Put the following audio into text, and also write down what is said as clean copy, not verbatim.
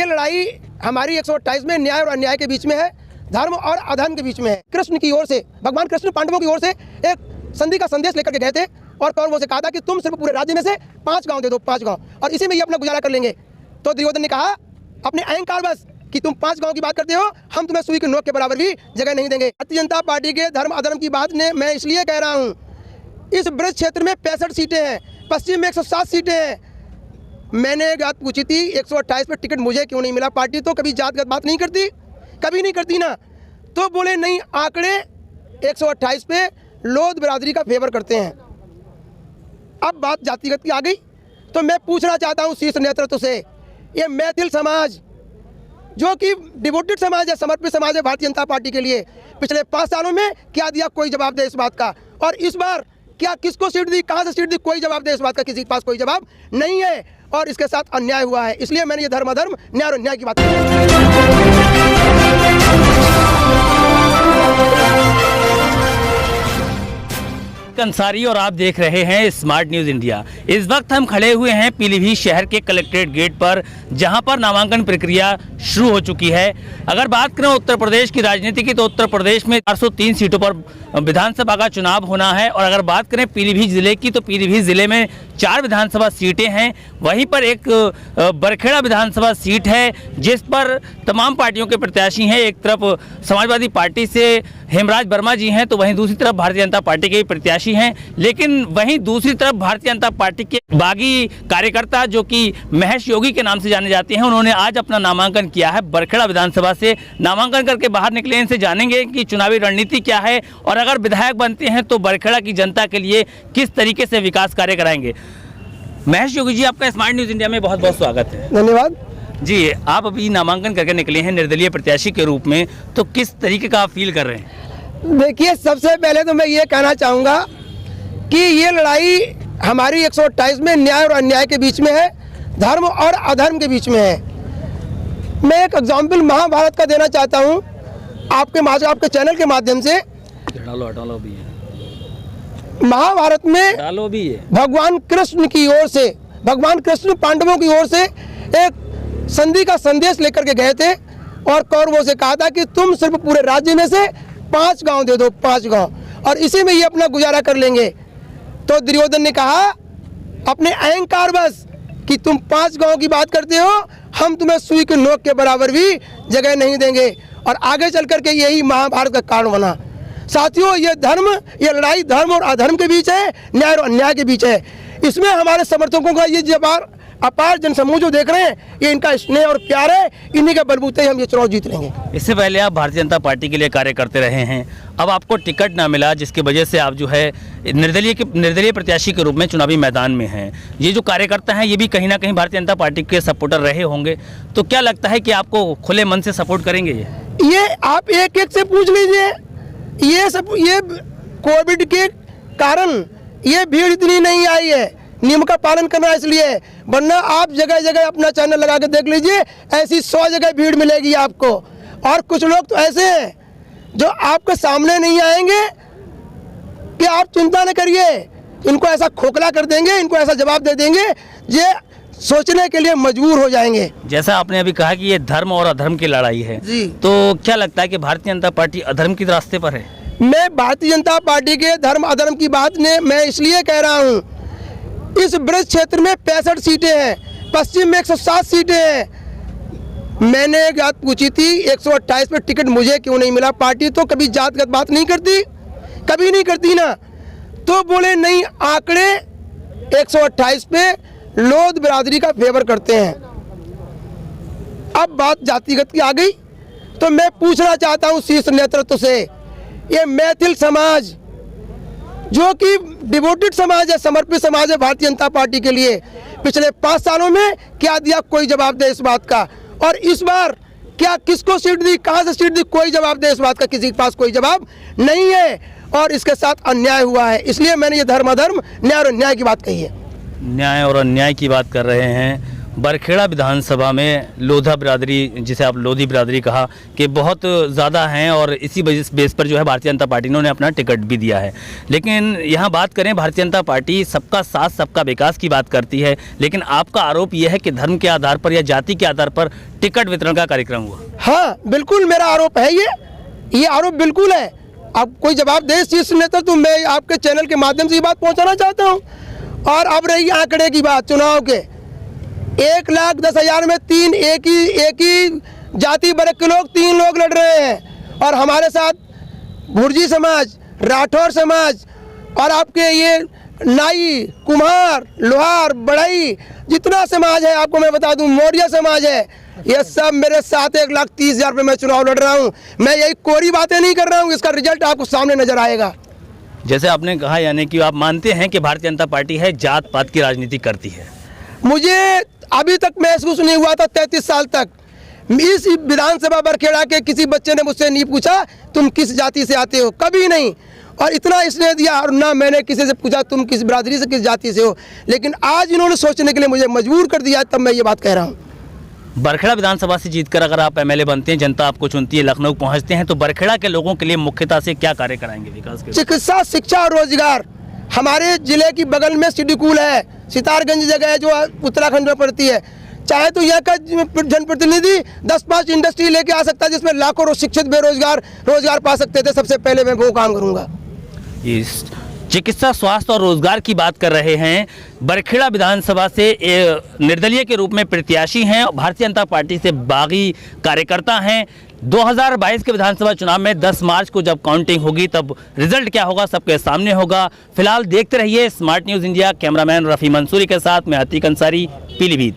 ये लड़ाई हमारी 128 में न्याय और अन्याय के बीच में है, धर्म और अधर्म के बीच में है। कृष्ण की ओर से, भगवान कृष्ण पांडवों की ओर से एक संधि का संदेश लेकर के गए थे और कौरवों से कहा था कि तुम सिर्फ पूरे राज्य में से 5 गांव दे दो, 5 गांव, और इसी में ये अपना गुजारा कर लेंगे। तो दुर्योधन ने कहा अपने अहंकार बस कि तुम 5 गांव की बात करते हो, हम तुम्हें सुई के नोक के बराबर भी जगह नहीं देंगे। भारतीय जनता पार्टी के धर्म अधर्म की बात ने मैं इसलिए कह रहा हूँ, इस ब्रज क्षेत्र में 65 सीटें हैं, पश्चिम में 107 सीटें हैं। मैंने बात पूछी थी 128 पे टिकट मुझे क्यों नहीं मिला। पार्टी तो कभी जातगत बात नहीं करती, कभी नहीं करती ना। तो बोले नहीं, आंकड़े 128 पे लोध बिरादरी का फेवर करते हैं। अब बात जातिगत की आ गई, तो मैं पूछना चाहता हूँ शीर्ष नेतृत्व से, ये मैथिल समाज जो कि डिवोटेड समाज है, समर्पित समाज है भारतीय जनता पार्टी के लिए, पिछले 5 सालों में क्या दिया, कोई जवाब दे इस बात का। और इस बार क्या किसको सीट दी, कहाँ से सीट दी, कोई जवाब दे इस बात का किसी के पास कोई जवाब नहीं है। और इसके साथ अन्याय हुआ है, इसलिए मैंने ये धर्म अधर्म, न्याय और अन्याय की बात की। अंसारी और आप देख रहे हैं स्मार्ट न्यूज इंडिया। इस वक्त हम खड़े हुए हैं पीलीभीत शहर के कलेक्ट्रेट गेट पर, जहां पर नामांकन प्रक्रिया शुरू हो चुकी है। अगर बात करें उत्तर प्रदेश की राजनीति की, तो उत्तर प्रदेश में 403 सीटों पर विधानसभा का चुनाव होना है। और अगर बात करें पीलीभीत जिले की, तो पीलीभीत जिले में 4 विधानसभा सीटें हैं। वहीं पर एक बरखेड़ा विधानसभा सीट है जिस पर तमाम पार्टियों के प्रत्याशी हैं। एक तरफ समाजवादी पार्टी से हेमराज वर्मा जी हैं, तो वहीं दूसरी तरफ भारतीय जनता पार्टी के प्रत्याशी हैं। लेकिन वहीं दूसरी तरफ भारतीय जनता पार्टी के बागी कार्यकर्ता जो कि महेश योगी के नाम से जाने जाते हैं, उन्होंने आज अपना नामांकन किया है बरखेड़ा विधानसभा से। नामांकन करके बाहर निकले, इनसे जानेंगे कि चुनावी रणनीति क्या है और अगर विधायक बनते हैं तो बरखेड़ा की जनता के लिए किस तरीके से विकास कार्य कराएंगे। महेश योगी जी, आपका स्मार्ट न्यूज इंडिया में बहुत बहुत स्वागत है। धन्यवाद जी। आप अभी नामांकन करके निकले हैं निर्दलीय प्रत्याशी के रूप में, तो किस तरीके का आप फील कर रहे हैं? देखिए, सबसे पहले तो मैं ये कहना चाहूँगा कि ये लड़ाई हमारी 128 में न्याय और अन्याय के बीच में है, धर्म और अधर्म के बीच में है। मैं एक एग्जाम्पल महाभारत का देना चाहता हूँ आपके चैनल के माध्यम से। डालो भी है। महाभारत में डालो भी है। भगवान कृष्ण की ओर से, भगवान कृष्ण पांडवों की ओर से एक संधि का संदेश लेकर के गए थे और कौरवों से कहा था कि तुम सिर्फ पूरे राज्य में से 5 गांव दे दो, 5 गांव, और इसी में ये अपना गुजारा कर लेंगे। तो दुर्योधन ने कहा अपने अहंकार बस कि तुम 5 गांव की बात करते हो, हम तुम्हें सुई के नोक के बराबर भी जगह नहीं देंगे। और आगे चल करके यही महाभारत का कारण बना। साथियों, ये लड़ाई धर्म और अधर्म के बीच है, न्याय और अन्याय के बीच है। इसमें हमारे समर्थकों का ये अपार जनसमूह जो देख रहे हैं, ये इनका स्नेह और प्यार है, इन्हीं के बलबूते हम ये चुनाव जीत लेंगे। इससे पहले आप भारतीय जनता पार्टी के लिए कार्य करते रहे हैं, अब आपको टिकट ना मिला जिसकी वजह से आप जो है निर्दलीय प्रत्याशी के रूप में चुनावी मैदान में हैं। ये जो कार्यकर्ता हैं ये भी कहीं ना कहीं भारतीय जनता पार्टी के सपोर्टर रहे होंगे, तो क्या लगता है कि आपको खुले मन से सपोर्ट करेंगे? ये आप एक से पूछ लीजिए। ये कोविड के कारण ये भीड़ इतनी नहीं आई है, नियम का पालन करना इसलिए, वरना आप जगह जगह अपना चैनल लगा के देख लीजिए, ऐसी 100 जगह भीड़ मिलेगी आपको। और कुछ लोग तो ऐसे हैं जो आपके सामने नहीं आएंगे कि आप चिंता न करिए, इनको ऐसा खोखला कर देंगे, इनको ऐसा जवाब दे देंगे, ये सोचने के लिए मजबूर हो जाएंगे। जैसा आपने अभी कहा कि ये धर्म और अधर्म की लड़ाई है जी, तो क्या लगता है कि भारतीय जनता पार्टी अधर्म की रास्ते पर है? मैं भारतीय जनता पार्टी के धर्म अधर्म की बात ने मैं इसलिए कह रहा हूँ, इस ब्रज क्षेत्र में 65 सीटें हैं, पश्चिम में 107 सीटें हैं। मैंने एक बात पूछी थी 128 पे टिकट मुझे क्यों नहीं मिला। पार्टी तो कभी जातगत बात नहीं करती, कभी नहीं करती ना। तो बोले नहीं, आंकड़े 128 पे लोध बिरादरी का फेवर करते हैं। अब बात जातिगत की आ गई, तो मैं पूछना चाहता हूँ शीर्ष नेतृत्व से, ये मैथिल समाज जो कि डिवोटेड समाज है, समर्पित समाज है भारतीय जनता पार्टी के लिए, पिछले 5 सालों में क्या दिया, कोई जवाब दे इस बात का। और इस बार क्या किसको सीट दी, कहाँ से सीट दी, कोई जवाब दे इस बात का किसी के पास कोई जवाब नहीं है। और इसके साथ अन्याय हुआ है, इसलिए मैंने ये धर्म अधर्म, न्याय और अन्याय की बात कही है। न्याय और अन्याय की बात कर रहे हैं। बरखेड़ा विधानसभा में लोधा बिरादरी, जिसे आप लोधी बिरादरी कहा, कि बहुत ज़्यादा हैं और इसी बेस पर जो है भारतीय जनता पार्टी ने अपना टिकट भी दिया है। लेकिन यहाँ बात करें, भारतीय जनता पार्टी सबका साथ सबका विकास की बात करती है, लेकिन आपका आरोप यह है कि धर्म के आधार पर या जाति के आधार पर टिकट वितरण का कार्यक्रम हुआ। हाँ बिल्कुल मेरा आरोप है, ये आरोप बिल्कुल है। अब कोई जवाब दे इस चीज़ से, नहीं तो मैं आपके चैनल के माध्यम से ये बात पहुँचाना चाहता हूँ। और अब रही आंकड़े की बात, चुनाव के 1,10,000 में एक ही जाति वर्ग के लोग 3 लोग लड़ रहे हैं, और हमारे साथ भुर्जी समाज, राठौर समाज और आपके ये नाई, कुम्हार, लोहार, बढ़ई, जितना समाज है आपको मैं बता दूं, मौर्य समाज है, ये सब मेरे साथ 1,30,000 पे मैं चुनाव लड़ रहा हूँ। मैं यही कोरी बातें नहीं कर रहा हूँ, इसका रिजल्ट आपको सामने नजर आएगा। जैसे आपने कहा, यानी कि आप मानते हैं कि भारतीय जनता पार्टी है जात पात की राजनीति करती है। मुझे अभी तक महसूस नहीं हुआ था 33 साल तक। इस विधानसभा बरखेड़ा के किसी बच्चे ने मुझसे नहीं पूछा तुम किस जाति से आते हो, कभी नहीं। और इतना इसने दिया, और ना मैंने किसी से पूछा तुम किस बिरादरी से, किस जाति से हो। लेकिन आज इन्होंने सोचने के लिए मुझे मजबूर कर दिया, तब मैं ये बात कह रहा हूँ। बरखेड़ा विधानसभा से जीतकर अगर आप एमएलए बनते हैं, जनता आपको चुनती है, लखनऊ पहुंचते हैं, तो बरखेड़ा के लोगों के लिए मुख्यतः से क्या कार्य कराएंगे विकास के? चिकित्सा, शिक्षा और रोजगार। हमारे जिले की बगल में सिडकुल है, सितारगंज जगह है जो उत्तराखंड में पड़ती है। चाहे तो यहाँ का जनप्रतिनिधि 10-5 इंडस्ट्री लेके आ सकता है, जिसमें लाखों शिक्षित बेरोजगार रोजगार पा सकते थे। सबसे पहले मैं वो काम करूँगा। इस चिकित्सा, स्वास्थ्य और रोजगार की बात कर रहे हैं। बरखेड़ा विधानसभा से निर्दलीय के रूप में प्रत्याशी हैं, भारतीय जनता पार्टी से बागी कार्यकर्ता हैं। 2022 के विधानसभा चुनाव में 10 मार्च को जब काउंटिंग होगी तब रिजल्ट क्या होगा सबके सामने होगा। फिलहाल देखते रहिए smart news India. Cameraman Rafi Mansoori के साथ मैं अतीक अंसारी, पीलीभीत।